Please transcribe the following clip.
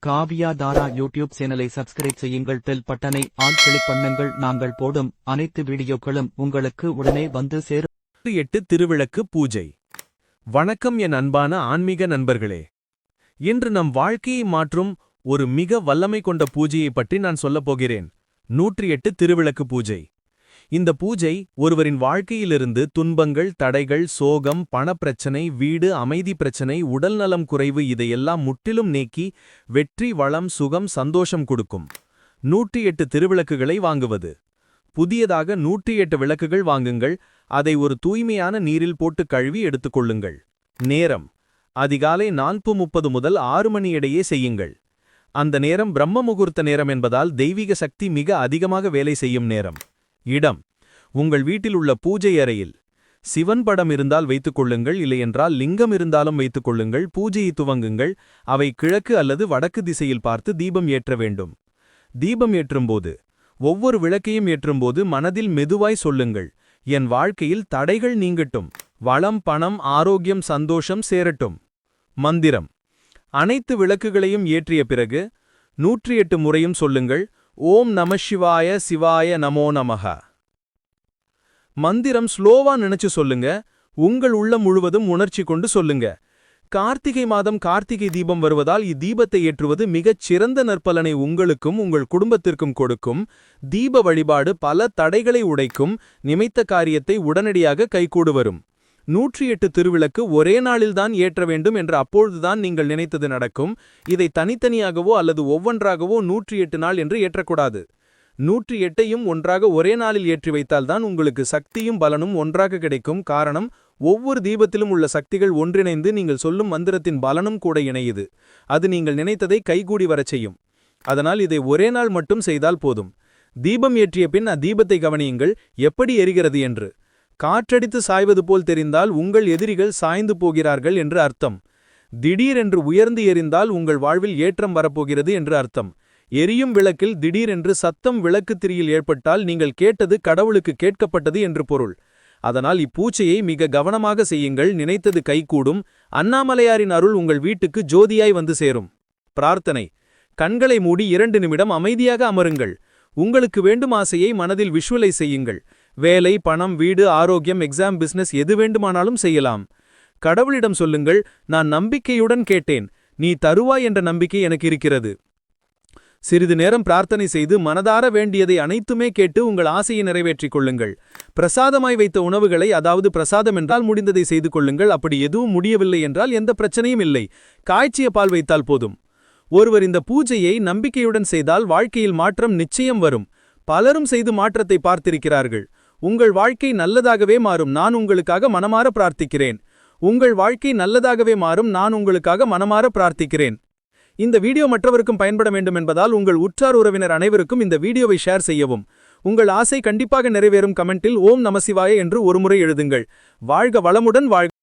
காவியா தாரா YouTube சேனலை subscribe செய்யுங்கள். Bell பட்டனை ஆல் கிளிக் பண்ணுங்கள். நாங்கள் போடும் அனைத்து வீடியோக்களும் உங்களுக்கு உடனே வந்து சேரும். 8 திருவிளக்கு பூஜை. வணக்கம் என் அன்பான ஆன்மீக நண்பர்களே. இன்று நம் வாழ்க்கையை மாற்றும் ஒரு மிக வல்லமை கொண்ட பூஜையை பற்றி நான் சொல்லப் போகிறேன். 108 திருவிளக்கு பூஜை. இந்த பூஜை ஒருவரின் வாழ்க்கையிலிருந்து துன்பங்கள், தடைகள், சோகம், பணப்பிரச்சனை, வீடு அமைதி பிரச்சனை, உடல்நலம் குறைவு இதையெல்லாம் முற்றிலும் நீக்கி வெற்றி, வளம், சுகம், சந்தோஷம் கொடுக்கும். 108 திருவிளக்குகளை வாங்குவது. புதியதாக 108 விளக்குகள் வாங்குங்கள். அதை ஒரு தூய்மையான நீரில் போட்டு கழுவி எடுத்துக்கொள்ளுங்கள். நேரம் அதிகாலை 4:30 முதல் 6 மணி இடையே செய்யுங்கள். அந்த நேரம் பிரம்ம முகூர்த்த நேரம் என்பதால் தெய்வீக சக்தி மிக அதிகமாக வேலை செய்யும் நேரம். இடம் உங்கள் வீட்டில் உள்ள பூஜை அறையில். சிவன் படம் இருந்தால் வைத்துக் கொள்ளுங்கள், இல்லையென்றால் லிங்கம் இருந்தாலும் வைத்துக் கொள்ளுங்கள். பூஜையை துவங்குங்கள். அவை கிழக்கு அல்லது வடக்கு திசையில் பார்த்து தீபம் ஏற்ற வேண்டும். தீபம் ஏற்றும்போது, ஒவ்வொரு விளக்கையும் ஏற்றும்போது மனதில் மெதுவாய் சொல்லுங்கள், என் வாழ்க்கையில் தடைகள் நீங்கட்டும், வளம், பணம், ஆரோக்கியம், சந்தோஷம் சேரட்டும். மந்திரம் அனைத்து விளக்குகளையும் ஏற்றிய பிறகு 108 முறையும் சொல்லுங்கள், ஓம் நம சிவாய சிவாய நமோ நமஹ. மந்திரம் ஸ்லோவா நினைச்சு சொல்லுங்க. உங்கள் உள்ளம் முழுவதும் உணர்ச்சி கொண்டு சொல்லுங்க. கார்த்திகை மாதம் கார்த்திகை தீபம் வருவதால் இத்தீபத்தை ஏற்றுவது மிகச் சிறந்த நற்பலனை உங்களுக்கும் உங்கள் குடும்பத்திற்கும் கொடுக்கும். தீப வழிபாடு பல தடைகளை உடைக்கும். நினைத்த காரியத்தை உடனடியாக கைகூடு வரும். 108 திருவிளக்கு ஒரே நாளில்தான் ஏற்ற வேண்டும் என்று அப்பொழுதுதான் நீங்கள் நினைத்தது நடக்கும். இதை தனித்தனியாகவோ அல்லது ஒவ்வொன்றாகவோ 108 நாள் என்று ஏற்றக்கூடாது. 108ஐயும் ஒன்றாக ஒரே நாளில் ஏற்றி வைத்தால்தான் உங்களுக்கு சக்தியும் பலனும் ஒன்றாக கிடைக்கும். காரணம், ஒவ்வொரு தீபத்திலும் உள்ள சக்திகள் ஒன்றிணைந்து நீங்கள் சொல்லும் மந்திரத்தின் பலனும் கூட இணையுது. அது நீங்கள் நினைத்ததை கைகூடி வரச் செய்யும். அதனால் இதை ஒரே நாள் மட்டும் செய்தால் போதும். தீபம் ஏற்றிய பின் அத்தீபத்தை கவனியுங்கள், எப்படி எரிகிறது என்று. காற்றடித்து சாய்வது போல் தெரிந்தால் உங்கள் எதிரிகள் சாய்ந்து போகிறார்கள் என்று அர்த்தம். திடீரென்று உயர்ந்து எரிந்தால் உங்கள் வாழ்வில் ஏற்றம் வரப்போகிறது என்று அர்த்தம். எரியும் விளக்கில் திடீரென்று சத்தம் விளக்கு திரியில் ஏற்பட்டால் நீங்கள் கேட்டது கடவுளுக்கு கேட்கப்பட்டது என்று பொருள். அதனால் இப்பூச்சையை மிக கவனமாக செய்யுங்கள். நினைத்தது கைகூடும். அண்ணாமலையாரின் அருள் உங்கள் வீட்டுக்கு ஜோதியாய் வந்து சேரும். பிரார்த்தனை கண்களை மூடி 2 நிமிடம் அமைதியாக அமருங்கள். உங்களுக்கு வேண்டும் ஆசையை மனதில் விஷுவலைஸ் செய்யுங்கள். வேலை, பணம், வீடு, ஆரோக்கியம், எக்ஸாம், பிசினஸ் எது வேண்டுமானாலும் செய்யலாம். கடவுளிடம் சொல்லுங்கள், நான் நம்பிக்கையுடன் கேட்டேன், நீ தருவாய் என்ற நம்பிக்கை எனக்கு இருக்கிறது. சிறிது நேரம் பிரார்த்தனை செய்து மனதார வேண்டியதை அனைத்துமே கேட்டு உங்கள் ஆசையை நிறைவேற்றிக் கொள்ளுங்கள். பிரசாதமாய் வைத்த உணவுகளை, அதாவது பிரசாதம் என்றால் முடிந்ததை செய்து கொள்ளுங்கள். அப்படி எதுவும் முடியவில்லை என்றால் எந்த பிரச்சனையும் இல்லை. காய்ச்சிய பால் வைத்தால் போதும். ஒருவர் இந்த பூஜையை நம்பிக்கையுடன் செய்தால் வாழ்க்கையில் மாற்றம் நிச்சயம் வரும். பலரும் செய்து மாற்றத்தை பார்த்திருக்கிறார்கள். உங்கள் வாழ்க்கை நல்லதாகவே மாறும். நான் உங்களுக்காக மனமாற பிரார்த்திக்கிறேன். உங்கள் வாழ்க்கை நல்லதாகவே மாறும். நான் உங்களுக்காக மனமாற பிரார்த்திக்கிறேன். இந்த வீடியோ மற்றவருக்கும் பயன்பட வேண்டும் என்பதால் உங்கள் உற்றார் உறவினர் அனைவருக்கும் இந்த வீடியோவை ஷேர் செய்யவும். உங்கள் ஆசை கண்டிப்பாக நிறைவேறும். கமெண்டில் ஓம் நமசிவாய என்று ஒருமுறை எழுதுங்கள். வாழ்க வளமுடன் வாழ்க.